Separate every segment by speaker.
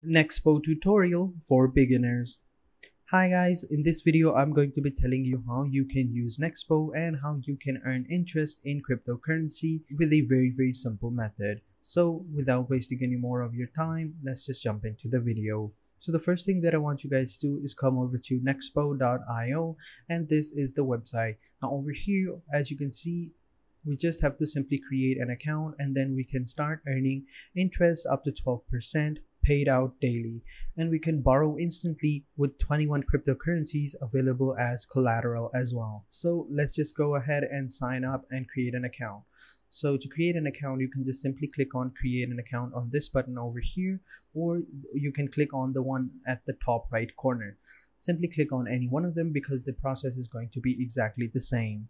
Speaker 1: Nexpo tutorial for beginners. Hi guys, in this video I'm going to be telling you how you can use Nexpo and how you can earn interest in cryptocurrency with a very simple method. So without wasting any more of your time, let's just jump into the video. So the first thing that I want you guys to do is come over to nexpo.io, and this is the website. Now over here, as you can see, we just have to simply create an account and then we can start earning interest up to 12% paid out daily, and we can borrow instantly with 21 cryptocurrencies available as collateral as well. So let's just go ahead and sign up and create an account. So to create an account, you can just simply click on create an account on this button over here, or you can click on the one at the top right corner. Simply click on any one of them because the process is going to be exactly the same.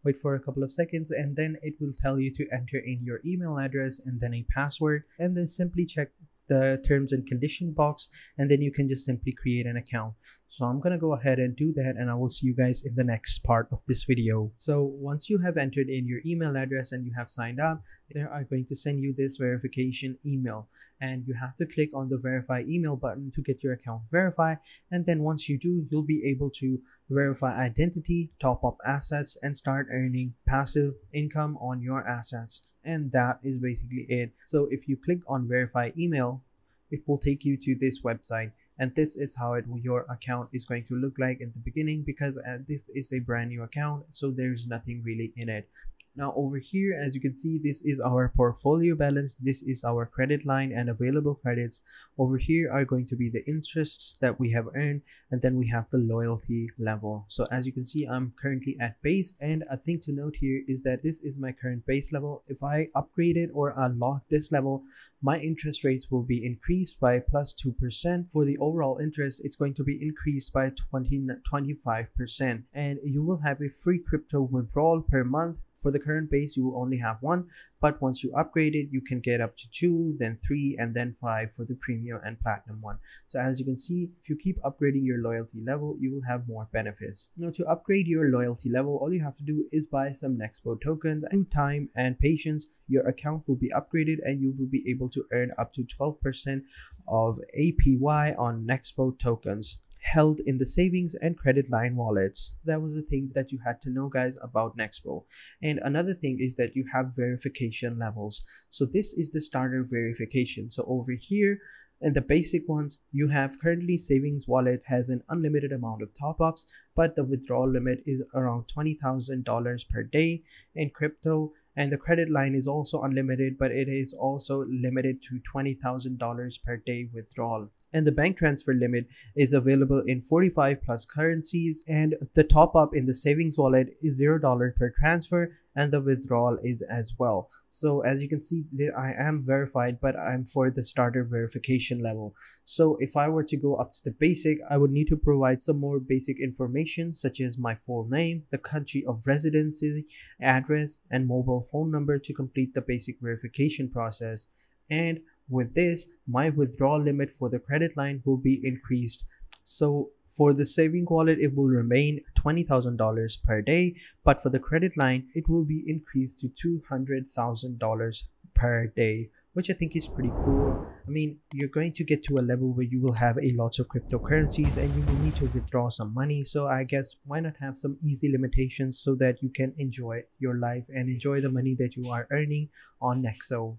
Speaker 1: Wait for a couple of seconds and then it will tell you to enter in your email address and then a password, and then simply check the terms and condition box, and then you can just simply create an account. So I'm gonna go ahead and do that, and I will see you guys in the next part of this video. So once you have entered in your email address and you have signed up, they are going to send you this verification email, and you have to click on the verify email button to get your account verified. And then once you do, you'll be able to verify identity, top up assets, and start earning passive income on your assets. And that is basically it. So if you click on verify email, it will take you to this website, and this is how your account is going to look like in the beginning, because this is a brand new account, so there's nothing really in it. Now over here, as you can see, this is our portfolio balance, this is our credit line and available credits. Over here are going to be the interests that we have earned, and then we have the loyalty level. So as you can see, I'm currently at base, and a thing to note here is that this is my current base level. If I upgrade it or unlock this level, my interest rates will be increased by plus 2%. For the overall interest, it's going to be increased by 25%, and you will have a free crypto withdrawal per month. For the current base, you will only have one, but once you upgrade it, you can get up to 2, then 3, and then 5 for the premium and platinum one. So as you can see, if you keep upgrading your loyalty level, you will have more benefits. Now to upgrade your loyalty level, all you have to do is buy some Nexpo tokens. Through time and patience, your account will be upgraded and you will be able to earn up to 12% of APY on Nexpo tokens held in the savings and credit line wallets. That was the thing that you had to know, guys, about Nexpo. And another thing is that you have verification levels. So this is the starter verification. So over here in the basic ones, you have currently savings wallet has an unlimited amount of top-ups, but the withdrawal limit is around $20,000 per day in crypto. And the credit line is also unlimited, but it is also limited to $20,000 per day withdrawal. And the bank transfer limit is available in 45 plus currencies, and the top up in the savings wallet is $0 per transfer, and the withdrawal is as well. So as you can see, I am verified, but I'm for the starter verification level. So if I were to go up to the basic, I would need to provide some more basic information such as my full name, the country of residency, address, and mobile phone number to complete the basic verification process. And with this, my withdrawal limit for the credit line will be increased. So for the saving wallet, it will remain $20,000 per day, but for the credit line, it will be increased to $200,000 per day, which I think is pretty cool. I mean, you're going to get to a level where you will have a lot of cryptocurrencies and you will need to withdraw some money. So I guess why not have some easy limitations so that you can enjoy your life and enjoy the money that you are earning on Nexo.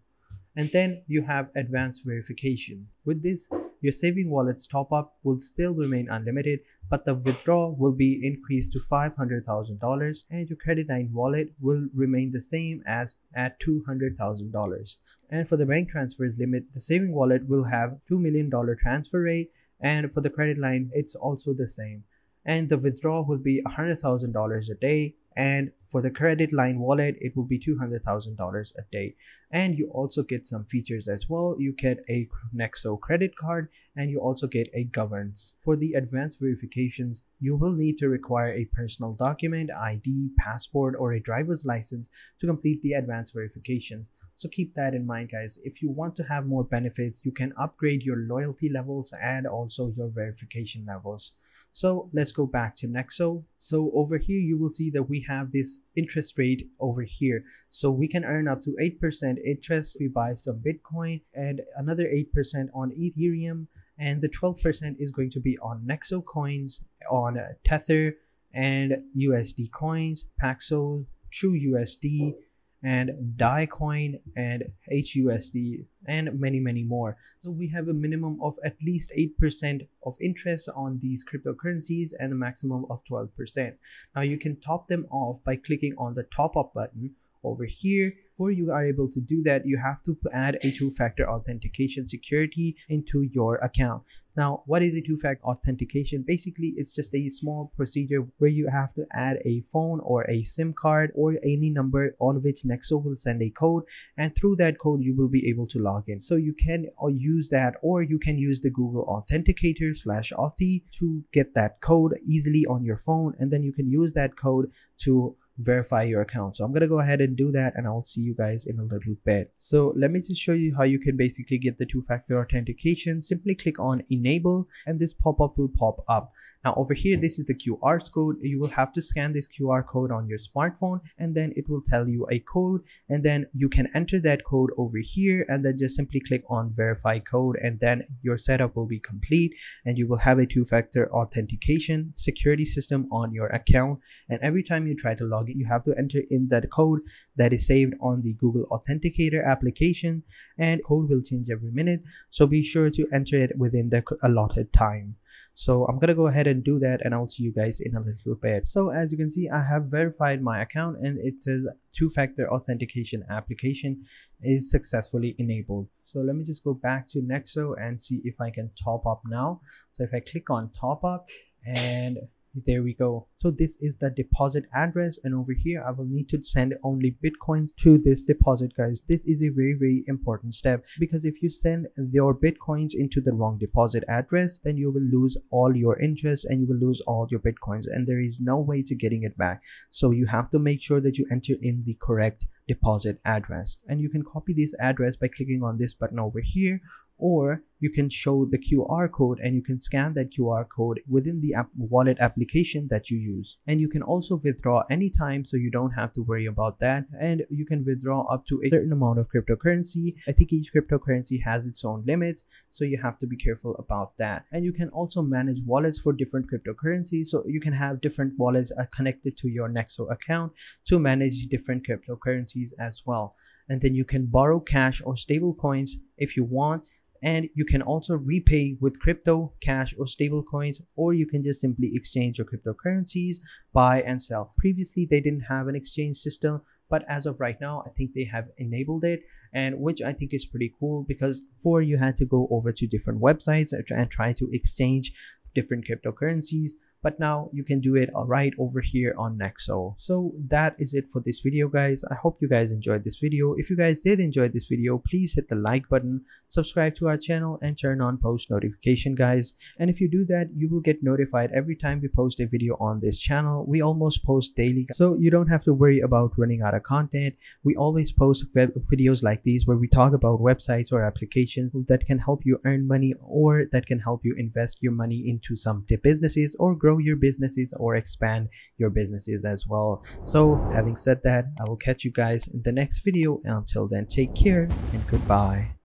Speaker 1: And then you have advanced verification. With this, your saving wallet's top up will still remain unlimited, but the withdrawal will be increased to $500,000, and your credit line wallet will remain the same as at $200,000. And for the bank transfers limit, the saving wallet will have $2 million transfer rate, and for the credit line, it's also the same. And the withdrawal will be $100,000 a day, and for the credit line wallet, it will be $200,000 a day. And you also get some features as well. You get a Nexo credit card, and you also get a governance. For the advanced verifications, you will need to require a personal document, ID, passport, or a driver's license to complete the advanced verification. So keep that in mind, guys. If you want to have more benefits, you can upgrade your loyalty levels and also your verification levels. So let's go back to Nexo. So over here, you will see that we have this interest rate over here. So we can earn up to 8% interest. We buy some Bitcoin and another 8% on Ethereum. And the 12% is going to be on Nexo coins, on Tether and USD coins, Paxos, True USD, and Dai coin and HUSD, and many more. So we have a minimum of at least 8% of interest on these cryptocurrencies and a maximum of 12%. Now you can top them off by clicking on the top up button over here. Before you are able to do that, you have to add a two-factor authentication security into your account. Now, what is a two-factor authentication? Basically, it's just a small procedure where you have to add a phone or a SIM card or any number on which Nexo will send a code, and through that code you will be able to log in. So you can use that, or you can use the Google Authenticator /Authy to get that code easily on your phone, and then you can use that code to verify your account. So I'm gonna go ahead and do that, and I'll see you guys in a little bit. So let me just show you how you can basically get the two-factor authentication. Simply click on enable and this pop-up will pop up. Now over here, this is the QR code. You will have to scan this QR code on your smartphone, and then it will tell you a code, and then you can enter that code over here, and then just simply click on verify code, and then your setup will be complete and you will have a two-factor authentication security system on your account. And every time you try to log in, you have to enter in that code that is saved on the Google Authenticator application, and code will change every minute, so be sure to enter it within the allotted time. So I'm gonna go ahead and do that, and I'll see you guys in a little bit. So as you can see, I have verified my account, and it says two-factor authentication application is successfully enabled. So let me just go back to Nexo and see if I can top up now. So if I click on top up, and there we go. So this is the deposit address, and over here I will need to send only Bitcoins to this deposit, guys. This is a very important step, because if you send your Bitcoins into the wrong deposit address, then you will lose all your interest and you will lose all your Bitcoins, and there is no way to getting it back. So you have to make sure that you enter in the correct deposit address, and you can copy this address by clicking on this button over here, or you can show the QR code and you can scan that QR code within the wallet application that you use. And you can also withdraw anytime, so you don't have to worry about that, and you can withdraw up to a certain amount of cryptocurrency. I think each cryptocurrency has its own limits, so you have to be careful about that. And you can also manage wallets for different cryptocurrencies, so you can have different wallets connected to your Nexo account to manage different cryptocurrencies as well. And then you can borrow cash or stable coins if you want, and you can also repay with crypto, cash, or stable coins, or you can just simply exchange your cryptocurrencies, buy and sell. Previously they didn't have an exchange system, but as of right now I think they have enabled it, and which I think is pretty cool, because before you had to go over to different websites and try to exchange different cryptocurrencies, but now you can do it right over here on Nexo. So that is it for this video, guys. I hope you guys enjoyed this video. If you guys did enjoy this video, please hit the like button, subscribe to our channel, and turn on post notification, guys. And if you do that, you will get notified every time we post a video on this channel. We almost post daily, so you don't have to worry about running out of content. We always post videos like these where we talk about websites or applications that can help you earn money, or that can help you invest your money into some businesses, or grow your businesses, or expand your businesses as well. So having said that, I will catch you guys in the next video, and until then, take care and goodbye.